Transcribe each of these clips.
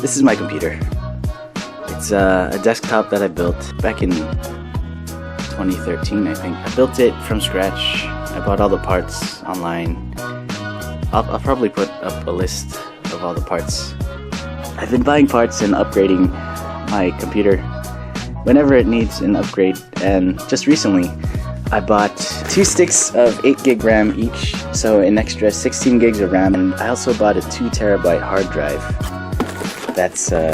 This is my computer. It's a desktop that I built back in 2013, I think. I built it from scratch. I bought all the parts online. I'll probably put up a list of all the parts. I've been buying parts and upgrading my computer whenever it needs an upgrade, and just recently I bought 2 sticks of 8 gig RAM each, so an extra 16 gigs of RAM, and I also bought a 2 terabyte hard drive. That's oh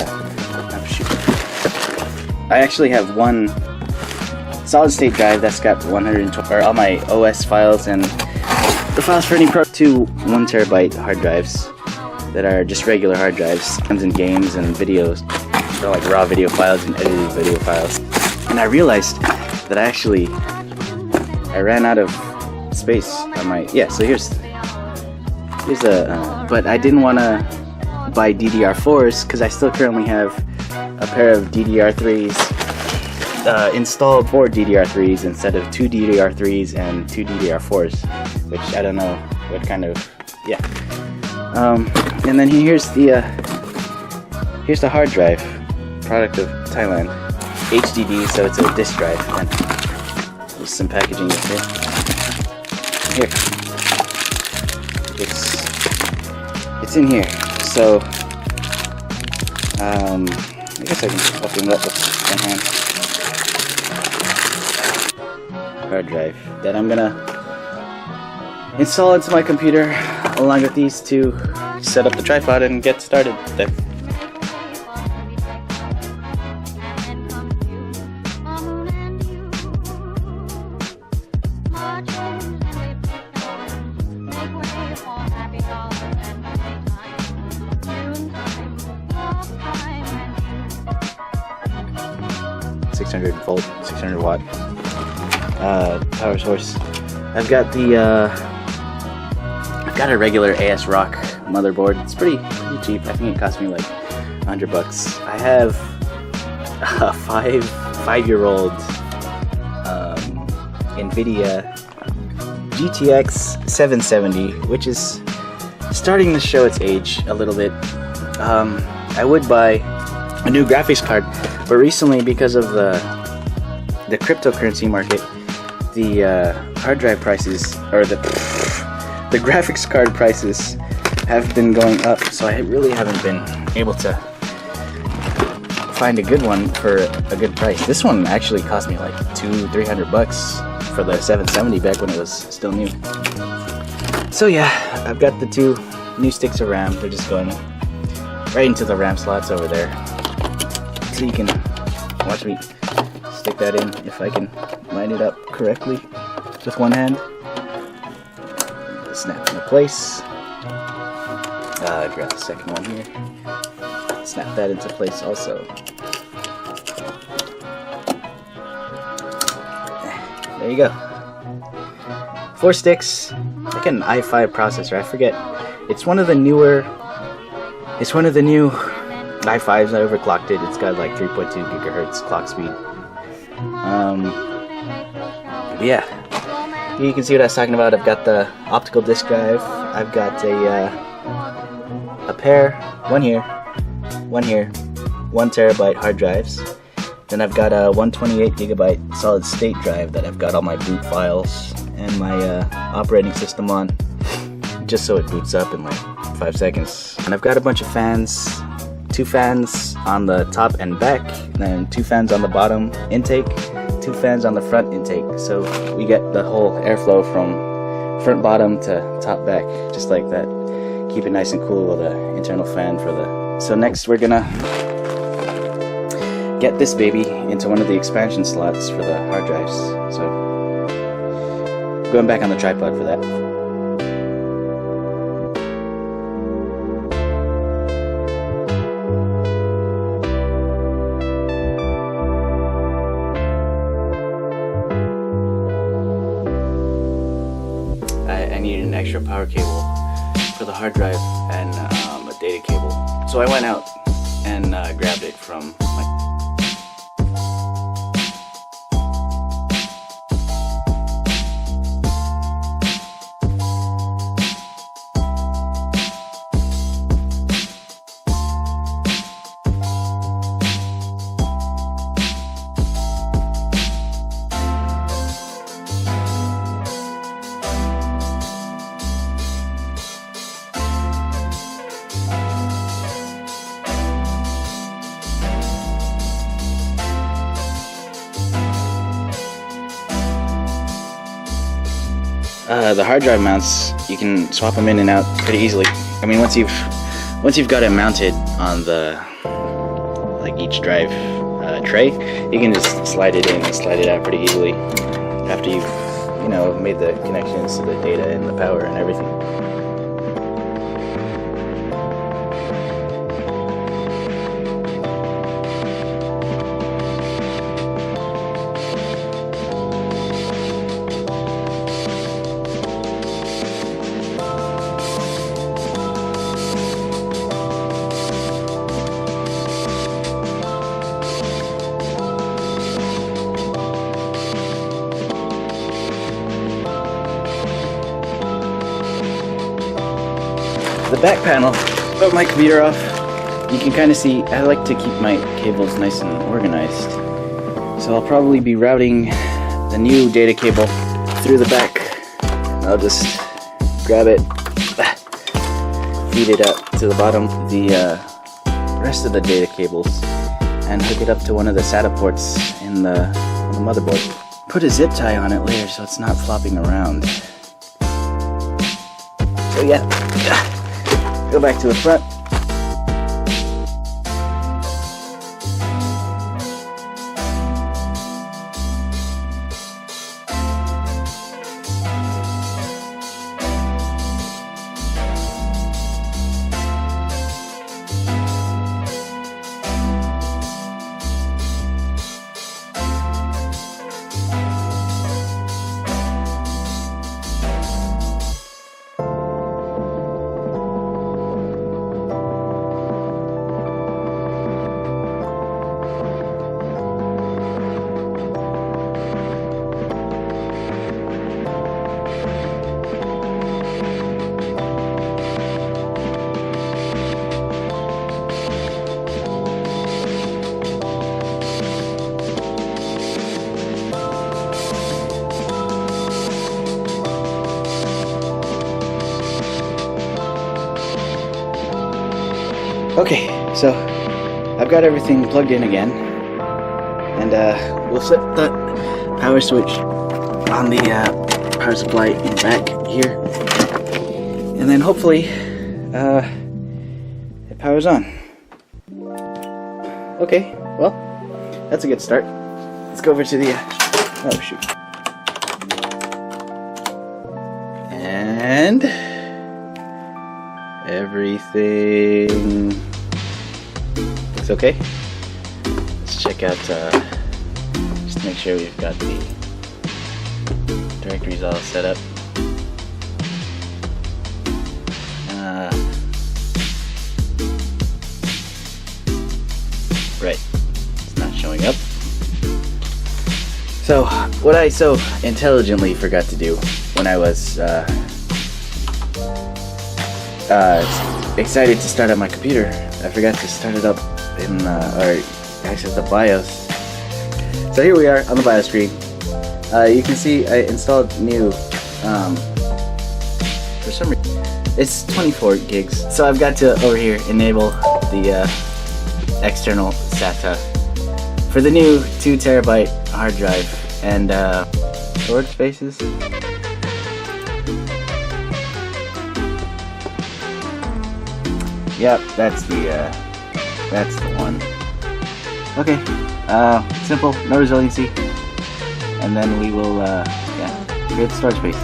shoot. I actually have one solid state drive that's got 120, or all my OS files and the files for any Pro. 2 1 terabyte hard drives that are just regular hard drives. Comes in games and videos, or like raw video files and edited video files. And I realized that I ran out of space on my, so here's the but I didn't want to buy DDR4s because I still currently have a pair of DDR3s installed, 4 DDR3s instead of 2 DDR3s and 2 DDR4s, which I don't know what kind of, and then here's the hard drive, product of Thailand, HDD, so it's a disk drive, and there's some packaging here. It's in here. So, I guess I can just open it up with one hand. Hard drive that I'm gonna install into my computer along with these to set up the tripod and get started there. Volt, 600 watt power source. I've got a regular ASRock motherboard. It's pretty cheap. I think it cost me like $100. I have a five-year-old NVIDIA GTX 770, which is starting to show its age a little bit. I would buy a new graphics card, but recently, because of the cryptocurrency market, the hard drive prices, or the graphics card prices, have been going up. So I really haven't been able to find a good one for a good price. This one actually cost me like $200-300 for the 770 back when it was still new. So yeah, I've got the 2 new sticks of RAM. They're just going right into the RAM slots over there. So you can watch me stick that in if I can line it up correctly with one hand. Snap into place. Grab the second one here. Snap that into place also. There you go. 4 sticks. Like an i5 processor. I forget. It's one of the new i5s. I overclocked it. It's got like 3.2 gigahertz clock speed. Yeah, here you can see what I was talking about. I've got the optical disk drive. I've got a pair, one here, 1 terabyte hard drives. Then I've got a 128 gigabyte solid state drive that I've got all my boot files and my operating system on, just so it boots up in like 5 seconds. And I've got a bunch of fans. 2 fans on the top and back, and then 2 fans on the bottom intake, 2 fans on the front intake, so we get the whole airflow from front bottom to top back, just like that. Keep it nice and cool with an internal fan for the... So next we're gonna get this baby into one of the expansion slots for the hard drives. So going back on the tripod for that. I needed an extra power cable for the hard drive and a data cable. So I went out and grabbed it from my the hard drive mounts. You can swap them in and out pretty easily. I mean, once you've got it mounted on the each drive tray, you can just slide it in and slide it out pretty easily after you've made the connections to the data and the power and everything. The back panel of my computer off, you can kind of see I like to keep my cables nice and organized. So I'll probably be routing the new data cable through the back. I'll just grab it, feed it up to the bottom, the rest of the data cables, and hook it up to one of the SATA ports in the motherboard. Put a zip tie on it later so it's not flopping around. So yeah. Go back to the front. Okay, so I've got everything plugged in again, and we'll flip the power switch on the power supply in the back here, and then hopefully it powers on. Okay, well, that's a good start. Let's go over to the oh shoot, and everything looks okay. Let's check out, just to make sure we've got the directories all set up. Right, it's not showing up. So, what I so intelligently forgot to do when I was excited to start up my computer, I forgot to start it up in, or access the BIOS. So here we are on the BIOS screen. You can see I installed new, for some reason, it's 24 gigs. So I've got to, over here, enable the external SATA for the new 2 terabyte hard drive and storage spaces. Yep, that's the one. Okay, simple, no resiliency, and then we will, create storage space.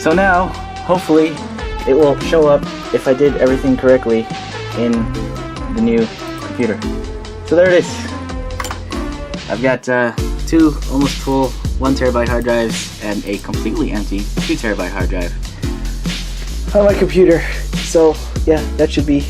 So now, hopefully, it will show up if I did everything correctly in the new computer. So there it is. I've got 2 almost full 1 terabyte hard drives and a completely empty 2 terabyte hard drive. on my computer. So yeah, that should be